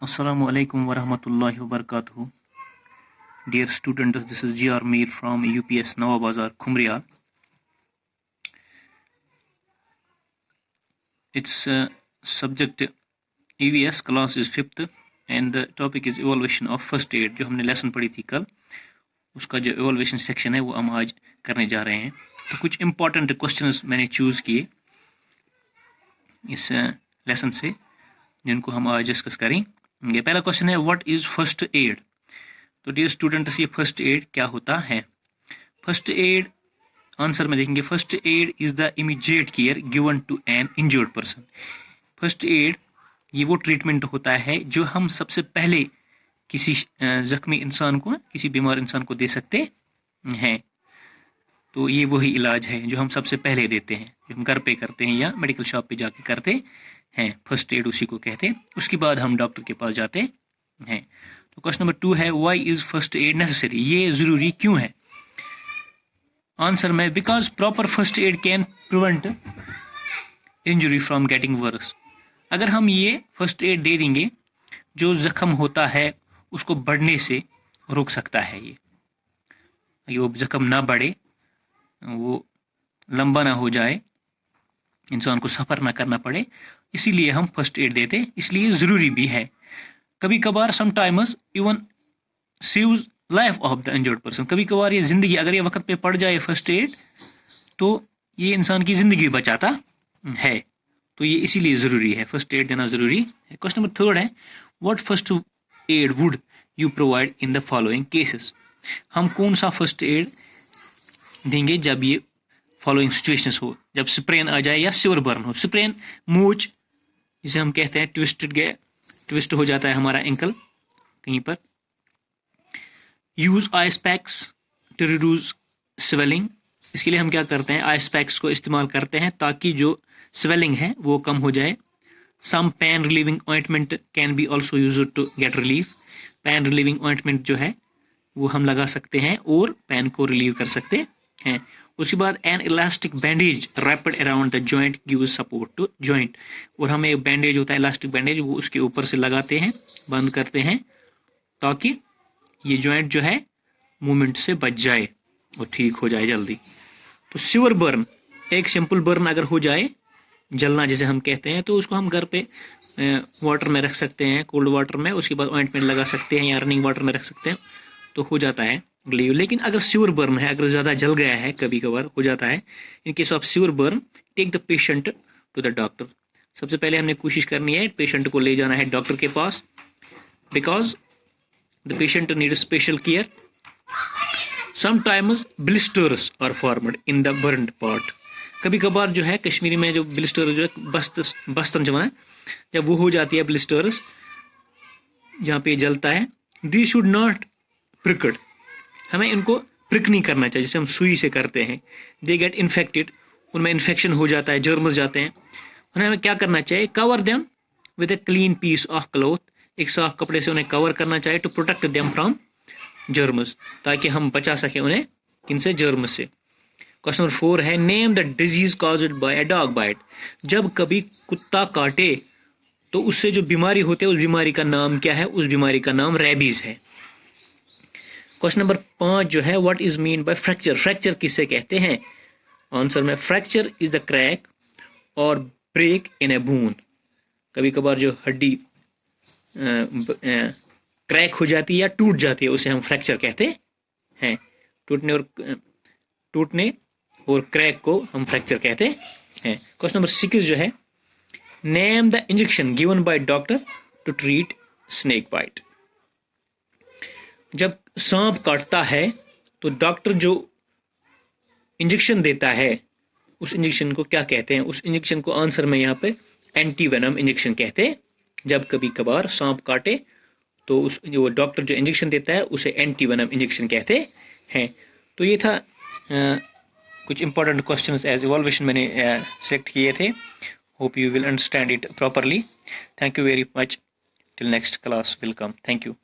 Assalamu alaikum wa rahmatullahi wa barakatuh. Dear students, this is G.R. Mir from UPS Nawabazar, Khumriyal. Its subject EVS class is 5th and the topic is evaluation of first aid. जो हमने lesson पढ़ी थी कल, उसका जो evaluation section है वो हम आज करने जा रहे हैं. तो कुछ important questions मैंने choose किए इस लेसन से जिनको हम आज डिस्कस करें. ये पहला क्वेश्चन है व्हाट इज फर्स्ट एड. तो डियर स्टूडेंट्स, ये फर्स्ट एड क्या होता है? फर्स्ट एड आंसर में देखेंगे. First aid is the immediate care given to an injured person. First aid ये वो ट्रीटमेंट होता है जो हम सबसे पहले किसी जख्मी इंसान को, किसी बीमार इंसान को दे सकते हैं. तो ये वही इलाज है जो हम सबसे पहले देते हैं, जो हम घर पे करते हैं या मेडिकल शॉप पे जाके करते हैं. फर्स्ट एड उसी को कहते हैं. उसके बाद हम डॉक्टर के पास जाते हैं. तो क्वेश्चन नंबर 2 है why is first add necessary. ये जरूरी क्यों है? आंसर में because proper first aid can prevent injury from getting worse. अगर हम ये फर्स्ट एड दे देंगे, जो जख्म होता है उसको बढ़ने से रोक सकता है. ये वो जख्म ना बढ़े, वो लंबा ना हो जाए, इंसान को सफ़र ना करना पड़े, इसीलिए हम फर्स्ट एड देते. इसलिए ज़रूरी भी है. कभी कभार sometimes even saves life of the injured person. कभी कभार ये ज़िंदगी, अगर ये वक्त पे पड़ जाए फर्स्ट एड, तो ये इंसान की ज़िंदगी बचाता है. तो ये इसीलिए ज़रूरी है, फर्स्ट एड देना ज़रूरी है. क्वेश्चन नंबर 3 है what first aid would you provide in the following cases. हम कौन सा फर्स्ट एड देंगे जब ये फॉलोइंग सिचुएशंस हो, जब स्प्रेन आ जाए या सिवर बर्न हो. स्प्रेन मोच जिसे हम कहते हैं, ट्विस्ट हो जाता है हमारा एंकल कहीं पर. Use ice packs to reduce swelling. इसके लिए हम क्या करते हैं, आइस पैक्स को इस्तेमाल करते हैं ताकि जो स्वेलिंग है वो कम हो जाए. Some pain relieving ointment can be also use to get relief. Pain relieving ointment जो है वो हम लगा सकते हैं और पेन को रिलीव कर सकते हैं. उसके बाद an elastic bandage wrapped around the joint gives support to joint. और हमें एक बैंडेज होता है, इलास्टिक बैंडेज, वो उसके ऊपर से लगाते हैं, बंद करते हैं ताकि ये जॉइंट जो है मूवमेंट से बच जाए और ठीक हो जाए जल्दी. तो सिवर बर्न, एक सिंपल बर्न अगर हो जाए, जलना जिसे हम कहते हैं, तो उसको हम घर पे वाटर में रख सकते हैं, कोल्ड वाटर में. उसके बाद ऑइंटमेंट लगा सकते हैं या रनिंग वाटर में रख सकते हैं, तो हो जाता है रिलीव. लेकिन अगर सिवर बर्न है, अगर ज़्यादा जल गया है, कभी कभार हो जाता है, in case of severe burn take the patient to the doctor. सबसे पहले हमने कोशिश करनी है पेशेंट को ले जाना है डॉक्टर के पास, because the patient need special care. Sometimes blisters are formed in the burned part. कभी कभार जो है कश्मीरी में जो ब्लिस्टर जो है बस्तन जो है, जब वो हो जाती है ब्लिस्टर्स जहाँ पे जलता है, दी शुड नॉट प्रिकड. हमें इनको प्रिक नहीं करना चाहिए जिसे हम सुई से करते हैं. दे गेट इन्फेक्टेड, उनमें इन्फेक्शन हो जाता है, जर्म्स जाते हैं. उन्हें हमें क्या करना चाहिए, cover them with a clean piece of cloth. एक साफ कपड़े से उन्हें कवर करना चाहिए to protect them from germs, ताकि हम बचा सकें उन्हें किनसे, जर्म से. क्वेश्चन नंबर 4 है name the disease caused by a dog bite. जब कभी कुत्ता काटे तो उससे जो बीमारी होती है, उस बीमारी का नाम क्या है? उस बीमारी का नाम रेबीज है. क्वेश्चन नंबर 5 जो है what is mean by fracture. Fracture किससे कहते हैं? आंसर में फ्रैक्चर इज द क्रैक और ब्रेक इन ए बोन. कभी कभार जो हड्डी क्रैक हो जाती है या टूट जाती है, उसे हम फ्रैक्चर कहते हैं. टूटने और क्रैक को हम फ्रैक्चर कहते हैं. क्वेश्चन नंबर 6 जो है name the injection given by doctor to treat snake bite. जब सांप काटता है तो डॉक्टर जो इंजेक्शन देता है, उस इंजेक्शन को क्या कहते हैं? उस इंजेक्शन को आंसर में यहाँ पे एंटीवेनम इंजेक्शन कहते हैं. जब कभी कभार सांप काटे तो उस जो डॉक्टर जो इंजेक्शन देता है उसे एंटीवेनम इंजेक्शन कहते हैं. तो ये था कुछ इंपॉर्टेंट क्वेश्चंस एज इवॉल्यूशन मैंने सेलेक्ट किए थे. Hope you will understand it properly. Thank you very much. Till next class will come. Thank you.